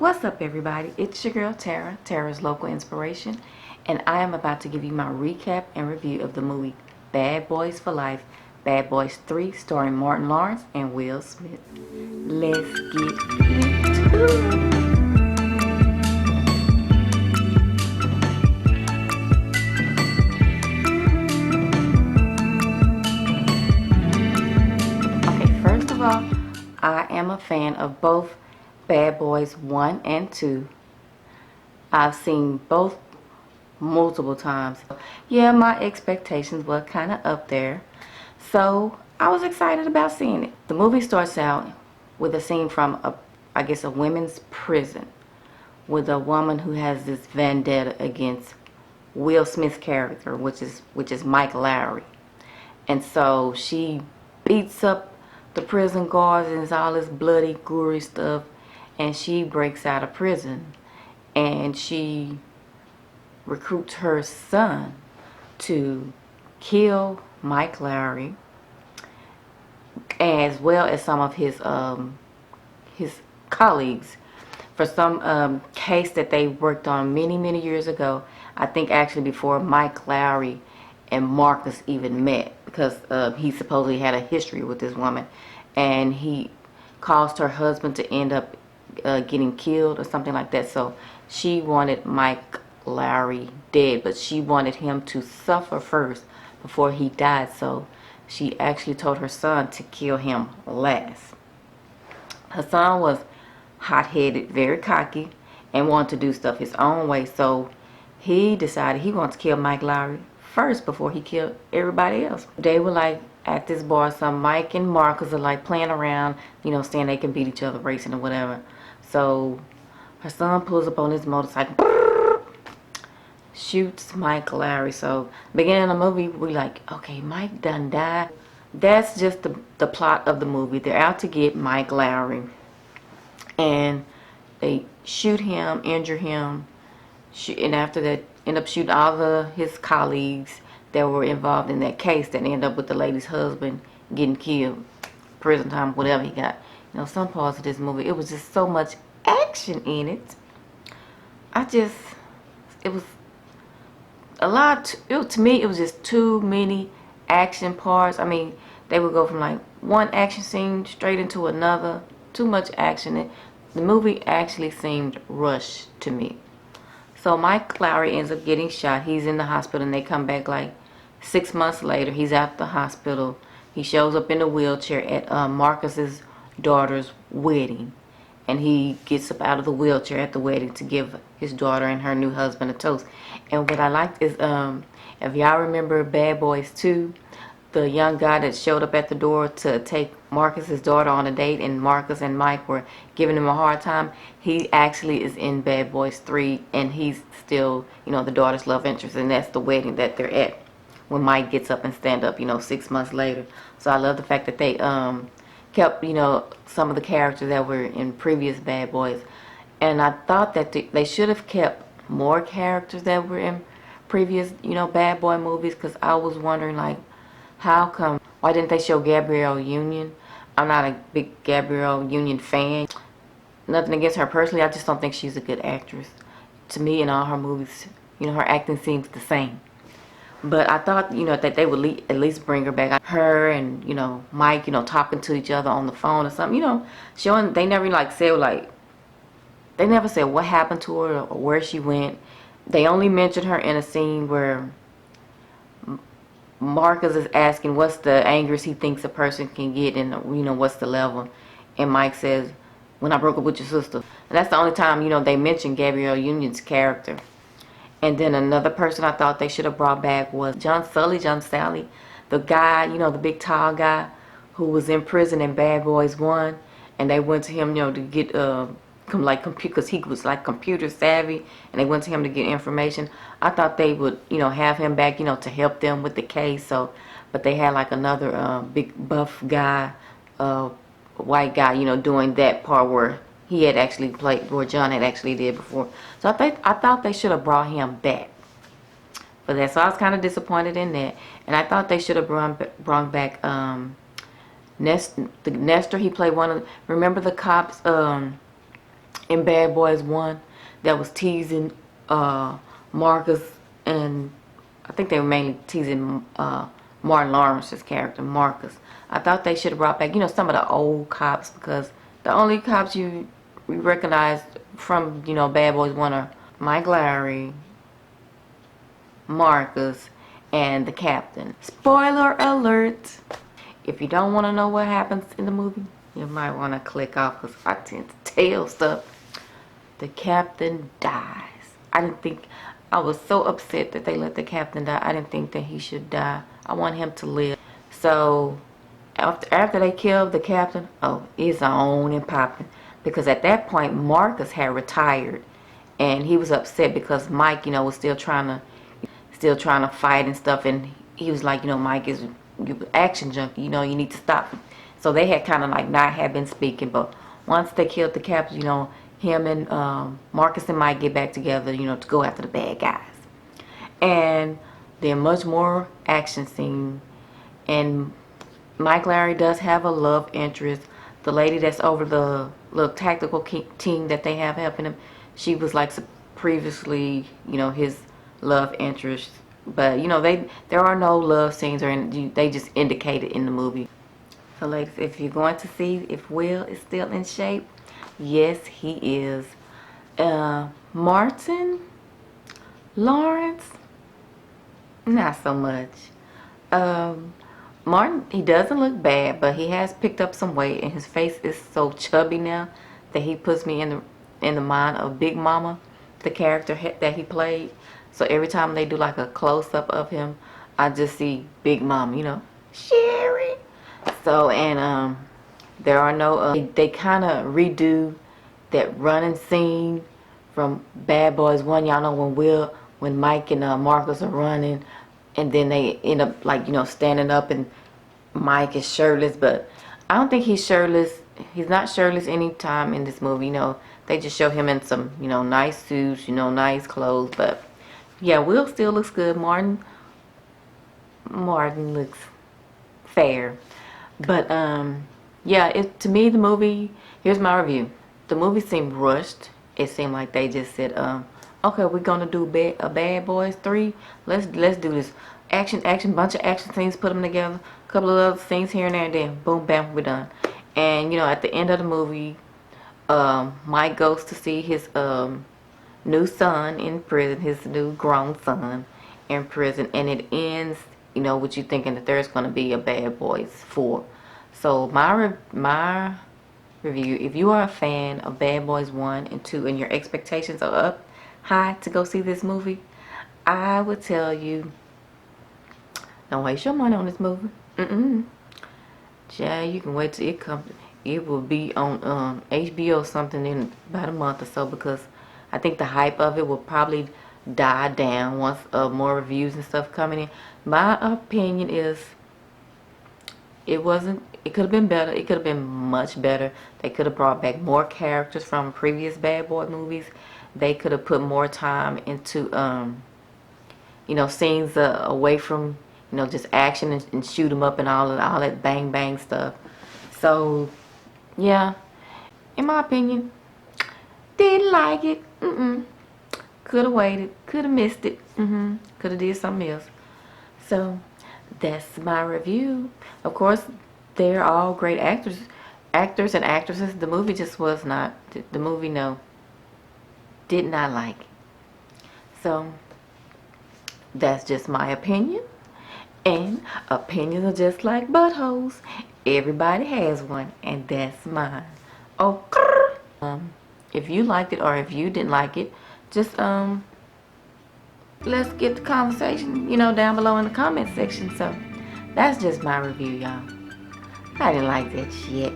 What's up, everybody? It's your girl Tara, Tara's Local Inspiration, and I am about to give you my recap and review of the movie Bad Boys for Life, Bad Boys 3, starring Martin Lawrence and Will Smith. Let's get into it. Okay, first of all, I am a fan of both Bad Boys 1 and 2. I've seen both multiple times. Yeah, my expectations were kind of up there, so I was excited about seeing it. The movie starts out with a scene from I guess a women's prison with a woman who has this vendetta against Will Smith's character, which is Mike Lowrey. And so she beats up the prison guards and it's all this bloody, gory stuff, and she breaks out of prison and she recruits her son to kill Mike Lowrey, as well as some of his colleagues, for some case that they worked on many years ago. I think actually before Mike Lowrey and Marcus even met, because he supposedly had a history with this woman, and he caused her husband to end up getting killed or something like that. So she wanted Mike Lowrey dead, but she wanted him to suffer first before he died. So she actually told her son to kill him last. Her son was hot-headed, very cocky, and wanted to do stuff his own way. So he decided he wanted to kill Mike Lowrey first before he killed everybody else. They were like at this bar. Some Mike and Marcus are like playing around, saying they can beat each other, racing or whatever. So her son pulls up on his motorcycle, shoots Mike Lowrey. So beginning of the movie, we like, okay, Mike done died. That's just the plot of the movie. They're out to get Mike Lowrey, and they shoot him, injure him, and after that end up shooting all his colleagues that were involved in that case, that end up with the lady's husband getting killed, prison time, whatever he got. Some parts of this movie, it was just so much action in it. It was a lot. To me, it was just too many action parts. I mean, they would go from like one action scene straight into another. Too much action. The movie actually seemed rushed to me. So Mike Lowrey ends up getting shot. He's in the hospital, and they come back like 6 months later. He's at the hospital. He shows up in a wheelchair at Marcus's daughter's wedding, and he gets up out of the wheelchair at the wedding to give his daughter and her new husband a toast. And what I liked is, if y'all remember Bad Boys 2, the young guy that showed up at the door to take Marcus's daughter on a date, and Marcus and Mike were giving him a hard time, he actually is in Bad Boys 3, and he's still, the daughter's love interest, and that's the wedding that they're at when Mike gets up and stand up, 6 months later. So I love the fact that they kept, some of the characters that were in previous Bad Boys. And I thought that they should have kept more characters that were in previous, Bad Boy movies, because I was wondering, like, why didn't they show Gabrielle Union? I'm not a big Gabrielle Union fan. Nothing against her personally, I just don't think she's a good actress. To me, in all her movies, her acting seems the same. But I thought, that they would at least bring her back. Her and, Mike, talking to each other on the phone or something, showing, they never they never said what happened to her or where she went. They only mentioned her in a scene where Marcus is asking what's the angriest he thinks a person can get, and what's the level, and Mike says, when I broke up with your sister. And that's the only time they mentioned Gabrielle Union's character. And then another person I thought they should have brought back was John Sally, the guy, the big tall guy who was in prison in Bad Boys 1, and they went to him to get because he was like computer savvy, and they went to him to get information. I thought they would have him back to help them with the case. So but they had like another big buff guy, white guy, doing that part where he had actually played, where John had actually did before. So I thought they should have brought him back for that. So I was kind of disappointed in that, and I thought they should have brought back Nestor. He played one of remember the cops in Bad Boys 1 that was teasing Marcus, and I think they were mainly teasing Martin Lawrence's character, Marcus. I thought they should have brought back, some of the old cops, because the only cops you recognize from, Bad Boys 1 are Mike Lowrey, Marcus, and the captain. Spoiler alert! If you don't want to know what happens in the movie, you might want to click off, because I tend to tell stuff. The captain dies. I was so upset that they let the captain die. I didn't think that he should die. I want him to live. So after they killed the captain, oh, it's on and popping. Because at that point, Marcus had retired, and he was upset because Mike, was still trying to fight and stuff. And he was like, Mike is you action junkie. You need to stop. So they had kind of like not have been speaking. But once they killed the captain, him and Marcus and Mike get back together, to go after the bad guys. And then much more action scene. And Mike Lowrey does have a love interest. The lady that's over the little tactical team that they have helping him, she was like previously, his love interest. But, there are no love scenes, or they just indicate it in the movie. So ladies, if you're going to see if Will is still in shape, yes, he is. Martin Lawrence, not so much. Martin, he doesn't look bad, but he has picked up some weight, and his face is so chubby now that he puts me in the mind of Big Mama, the character that he played. So every time they do like a close-up of him, I just see Big Mama, Sherry. So, and there are no, they kind of redo that running scene from Bad Boys 1. Y'all know when Mike and Marcus are running, and then they end up like, standing up, and Mike is shirtless, but I don't think he's shirtless. He's not shirtless anytime in this movie, They just show him in some, nice suits, nice clothes, but yeah, Will still looks good. Martin looks fair. But yeah, to me the movie, here's my review. The movie seemed rushed. It seemed like they just said, okay, we're gonna do a Bad Boys 3. Let's do this. Action, bunch of action scenes, put them together. A couple of other things here and there, and then boom, bam, we're done. And at the end of the movie, Mike goes to see his new son in prison, his new grown son in prison, and it ends, with you thinking that there's going to be a Bad Boys 4. So my review, if you are a fan of Bad Boys 1 and 2 and your expectations are up high to go see this movie, I would tell you, don't waste your money on this movie. Yeah, you can wait till it comes. It will be on HBO or something in about a month or so, because I think the hype of it will probably die down once more reviews and stuff coming in. My opinion is it could have been better. It could have been much better. They could have brought back more characters from previous Bad Boy movies. They could have put more time into scenes away from just action and shoot them up and all that bang bang stuff. So yeah, in my opinion, didn't like it. Could have waited. Could have missed it. Could have did something else. So that's my review. Of course, they're all great actors and actresses. The movie just was not. The movie, no, did not like it. So that's just my opinion. And opinions are just like buttholes. Everybody has one, and that's mine. Okay. If you liked it or if you didn't like it, just let's get the conversation, down below in the comment section. So that's just my review, y'all. I didn't like that shit.